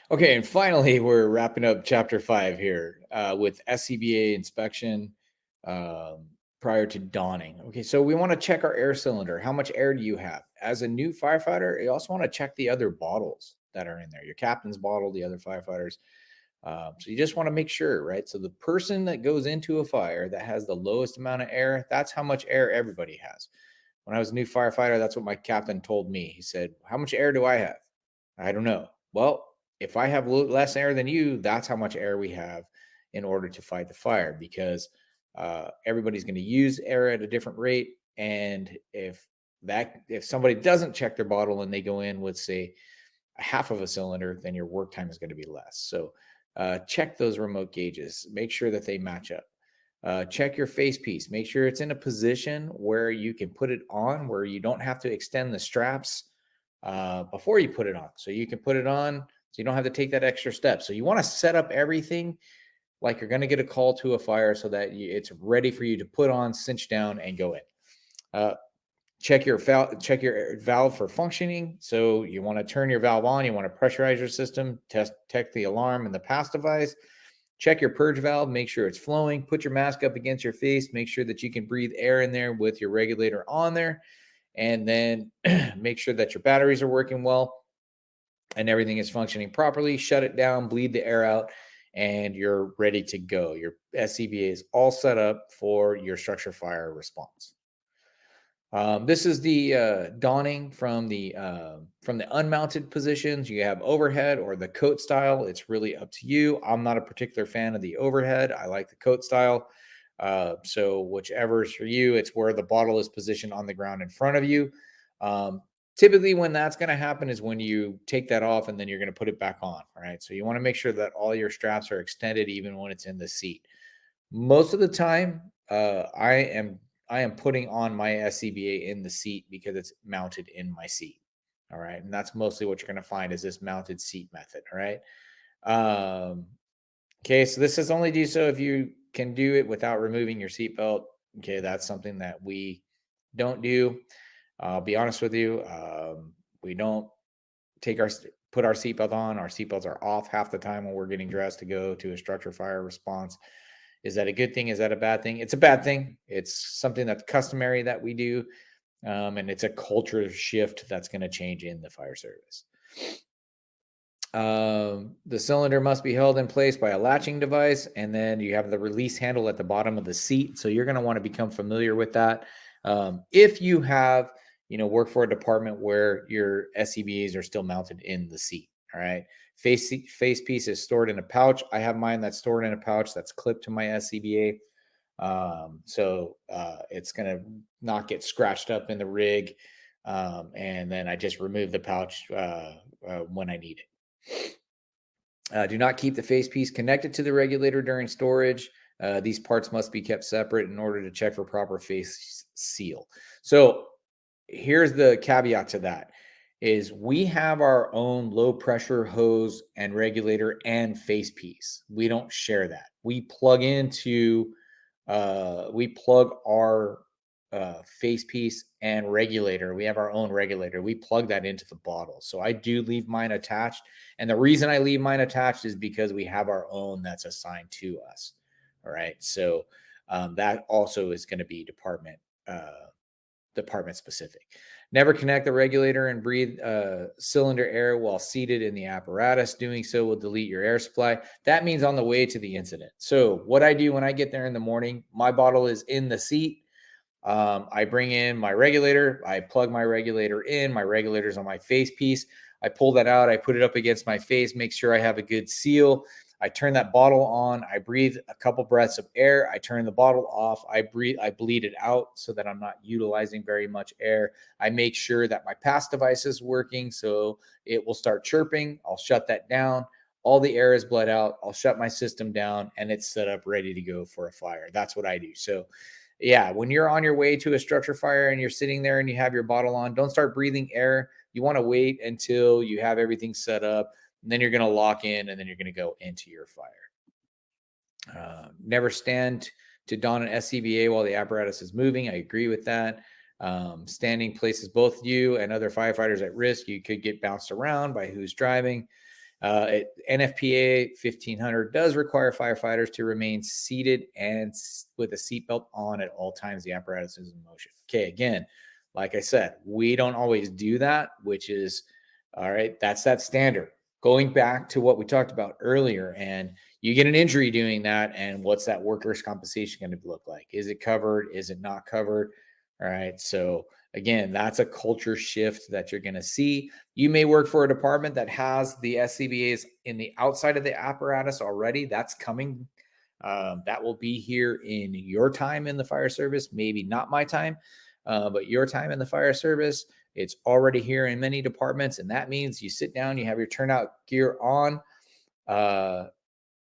Okay, and finally, we're wrapping up chapter 5 here with SCBA inspection um, prior to donning. Okay, so we want to check our air cylinder. How much air do you have? As a new firefighter, you also want to check the other bottles that are in there, your captain's bottle, the other firefighters. So you just want to make sure, right? So the person that goes into a fire that has the lowest amount of air, that's how much air everybody has. When I was a new firefighter, that's what my captain told me. He said, "How much air do I have?" I don't know. Well, if I have less air than you, that's how much air we have in order to fight the fire because everybody's going to use air at a different rate. And if somebody doesn't check their bottle and they go in with, say, a half of a cylinder, then your work time is going to be less. So check those remote gauges, make sure that they match up. Check your face piece. Make sure it's in a position where you can put it on, where you don't have to extend the straps before you put it on. So you can put it on, so you don't have to take that extra step. So you want to set up everything like you're going to get a call to a fire, so that it's ready for you to put on, cinch down, and go in. Uh, check your valve for functioning. So you want to turn your valve on. You want to pressurize your system. Detect the alarm and the pass device. Check your purge valve, make sure it's flowing. Put your mask up against your face, make sure that you can breathe air in there with your regulator on there. And then make sure that your batteries are working well and everything is functioning properly. Shut it down, bleed the air out, and you're ready to go. Your SCBA is all set up for your structure fire response. This is the donning from the unmounted positions. You have overhead or the coat style. It's really up to you. I'm not a particular fan of the overhead. I like the coat style. So whichever is for you, it's where the bottle is positioned on the ground in front of you. Um, Typically, when that's going to happen is when you take that off and then you're going to put it back on. Right. So you want to make sure that all your straps are extended, even when it's in the seat. Most of the time, I am putting on my SCBA in the seat because it's mounted in my seat. All right, and that's mostly what you're going to find is this mounted seat method. All right. Um, okay, so this is only do so if you can do it without removing your seatbelt. Okay, that's something that we don't do. I'll be honest with you. We don't take our put our seatbelt on. Our seatbelts are off half the time when we're getting dressed to go to a structure fire response. Is that a good thing? Is that a bad thing? It's a bad thing. It's something that's customary that we do, and it's a culture shift that's going to change in the fire service. The cylinder must be held in place by a latching device, and then you have the release handle at the bottom of the seat. So you're going to want to become familiar with that. If you have, work for a department where your SCBAs are still mounted in the seat. All right. Face piece is stored in a pouch. I have mine that's stored in a pouch that's clipped to my SCBA. So it's going to not get scratched up in the rig. And then I just remove the pouch when I need it. Do not keep the face piece connected to the regulator during storage. These parts must be kept separate in order to check for proper face seal. So here's the caveat to that is we have our own low pressure hose and regulator and face piece. We don't share that. We plug our face piece and regulator. We have our own regulator. We plug that into the bottle. So I do leave mine attached. And the reason I leave mine attached is because we have our own that's assigned to us. All right. So that also is going to be department specific. Never connect the regulator and breathe cylinder air while seated in the apparatus. Doing so will delete your air supply. That means on the way to the incident. So what I do when I get there in the morning, my bottle is in the seat. I bring in my regulator. I plug my regulator in. My regulator's on my face piece. I pull that out. I put it up against my face, make sure I have a good seal. I turn that bottle on. I breathe a couple breaths of air. I turn the bottle off. I bleed it out so that I'm not utilizing very much air. I make sure that my pass device is working so it will start chirping. I'll shut that down. All the air is bled out. I'll shut my system down and it's set up ready to go for a fire. That's what I do. So yeah, when you're on your way to a structure fire and you're sitting there and you have your bottle on, don't start breathing air. You want to wait until you have everything set up. And then you're going to lock in and then you're going to go into your fire. Never stand to don an SCBA while the apparatus is moving. I agree with that. Standing places both you and other firefighters at risk. You could get bounced around by who's driving. NFPA 1500 does require firefighters to remain seated and with a seatbelt on at all times the apparatus is in motion. Okay, again, like I said, we don't always do that, which is all right. That's that standard. Going back to what we talked about earlier, and you get an injury doing that, and what's that workers' compensation going to look like? Is it covered? Is it not covered? All right. So again, that's a culture shift that you're going to see. You may work for a department that has the SCBAs in the outside of the apparatus already. That's coming. That will be here in your time in the fire service, maybe not my time, but your time in the fire service. It's already here in many departments, and that means you sit down, you have your turnout gear on,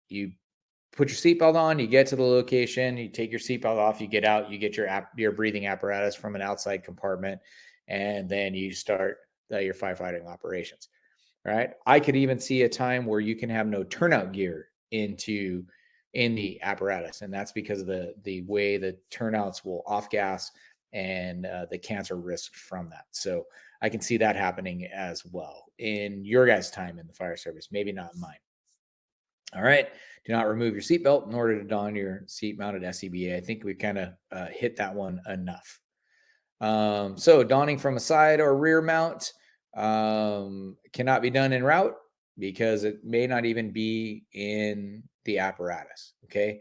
you put your seatbelt on, you get to the location, you take your seatbelt off, you get out, you get your breathing apparatus from an outside compartment, and then you start your firefighting operations. Right? I could even see a time where you can have no turnout gear in the apparatus, and that's because of the way the turnouts will off gas and the cancer risk from that. So I can see that happening as well in your guys' time in the fire service, maybe not mine. All right. Do not remove your seatbelt in order to don your seat mounted SCBA. I think we kind of hit that one enough. So donning from a side or rear mount cannot be done en route because it may not even be in the apparatus. Okay.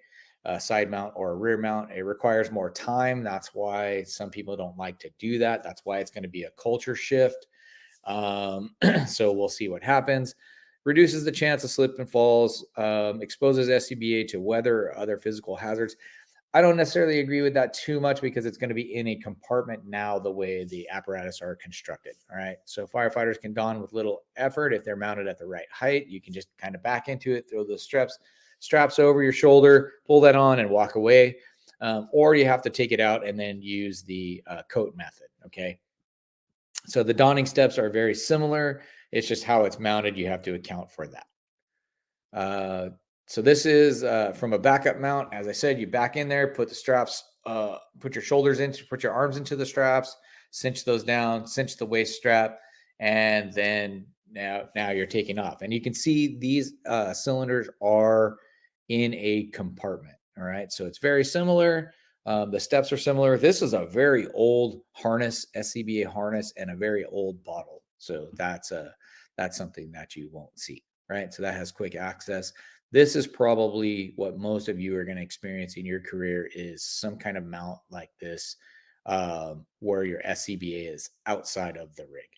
Side mount or a rear mount, it requires more time. That's why some people don't like to do that. That's why it's going to be a culture shift. So we'll see what happens. Reduces the chance of slip and falls, exposes SCBA to weather or other physical hazards. I don't necessarily agree with that too much because it's going to be in a compartment now the way the apparatus are constructed. All right. So firefighters can don with little effort if they're mounted at the right height. You can just kind of back into it, throw those straps over your shoulder, pull that on and walk away. Or you have to take it out and then use the coat method. Okay. So the donning steps are very similar. It's just how it's mounted. You have to account for that. So this is from a backup mount. As I said, you back in there, put the straps, put your shoulders into, put your arms into the straps, cinch those down, cinch the waist strap, and then now you're taking off. And you can see these cylinders are in a compartment. All right, so it's very similar. The steps are similar. This is a very old harness, SCBA harness, and a very old bottle. So that's something that you won't see, right? So that has quick access. This is probably what most of you are going to experience in your career is some kind of mount like this, where your SCBA is outside of the rig,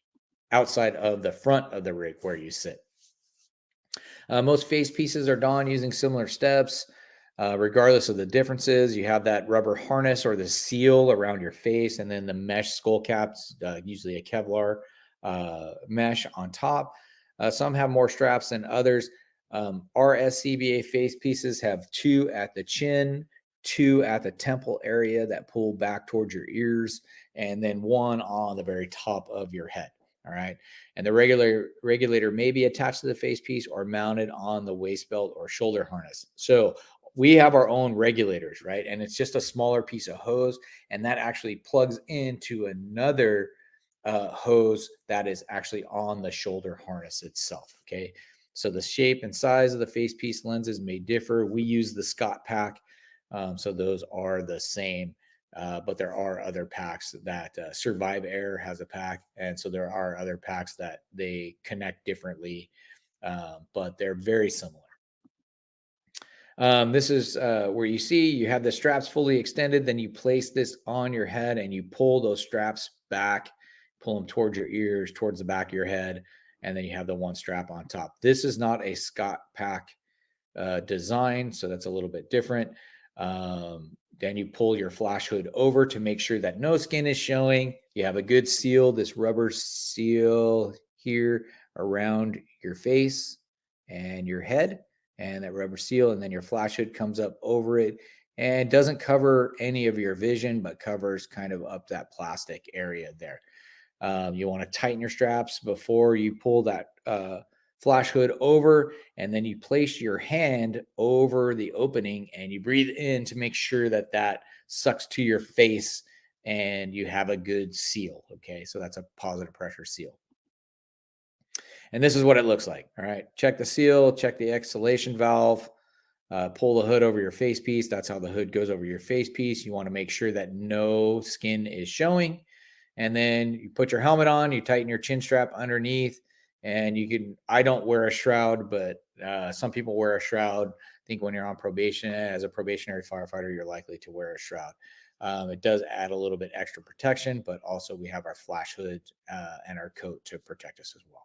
outside of the front of the rig where you sit. Most face pieces are donned using similar steps. Regardless of the differences, you have that rubber harness or the seal around your face, and then the mesh skull caps, usually a Kevlar mesh on top. Some have more straps than others. Our SCBA face pieces have 2 at the chin, 2 at the temple area that pull back towards your ears, and then 1 on the very top of your head. All right. And the regulator may be attached to the face piece or mounted on the waist belt or shoulder harness. So we have our own regulators, right? And it's just a smaller piece of hose, and that actually plugs into another hose that is actually on the shoulder harness itself. Okay. So the shape and size of the face piece lenses may differ. We use the Scott pack. So those are the same. But there are other packs that Survive Air has a pack. And so there are other packs that they connect differently, but they're very similar. This is where you see you have the straps fully extended. Then you place this on your head and you pull those straps back, pull them towards your ears, towards the back of your head. And then you have the one strap on top. This is not a Scott pack design, so that's a little bit different. Then you pull your flash hood over to make sure that no skin is showing. You have a good seal, this rubber seal here around your face and your head, and that rubber seal, and then your flash hood comes up over it and doesn't cover any of your vision, but covers kind of up that plastic area there. You want to tighten your straps before you pull that flash hood over, and then you place your hand over the opening and you breathe in to make sure that that sucks to your face and you have a good seal. Okay, so that's a positive pressure seal. And this is what it looks like. All right. Check the seal, check the exhalation valve, pull the hood over your facepiece. That's how the hood goes over your facepiece. You want to make sure that no skin is showing. And then you put your helmet on, you tighten your chin strap underneath, and you can, I don't wear a shroud, but some people wear a shroud. I think when you're on probation as a probationary firefighter, you're likely to wear a shroud. It does add a little bit extra protection, but also we have our flash hood and our coat to protect us as well.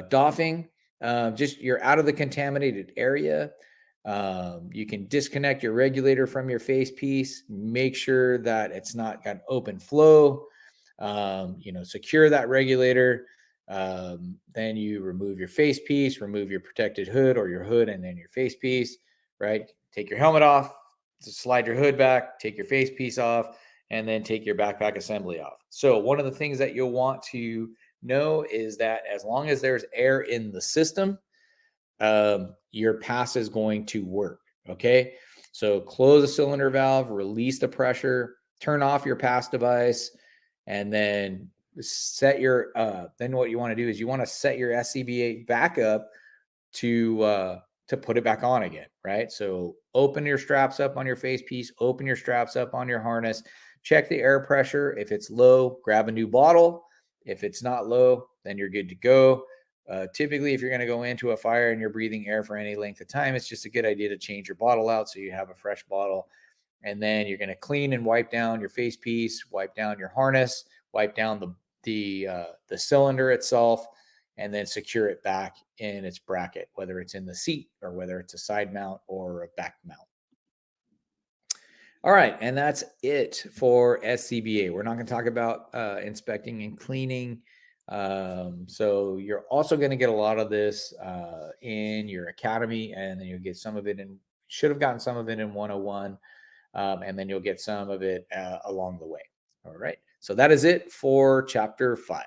Doffing, just you're out of the contaminated area. You can disconnect your regulator from your face piece. Make sure that it's not got open flow. Secure that regulator. Then you remove your face piece, remove your protected hood or your hood, and then your face piece. Right. Take your helmet off. Slide your hood back. Take your face piece off, and then take your backpack assembly off. So one of the things that you'll want to know is that as long as there's air in the system, your pass is going to work. Okay. So close the cylinder valve, release the pressure, turn off your pass device, and then set your, then what you want to do is you want to set your SCBA back up to put it back on again, right? So open your straps up on your face piece, open your straps up on your harness, check the air pressure. If it's low, grab a new bottle. If it's not low, then you're good to go. Typically, if you're going to go into a fire and you're breathing air for any length of time, it's just a good idea to change your bottle out so you have a fresh bottle. And then you're going to clean and wipe down your face piece, wipe down your harness, wipe down the cylinder itself, and then secure it back in its bracket, whether it's in the seat or whether it's a side mount or a back mount. All right, and that's it for SCBA. We're not going to talk about inspecting and cleaning. So you're also going to get a lot of this in your academy, and then you'll get some of it should have gotten some of it in 101, and then you'll get some of it along the way. All right, so that is it for chapter 5.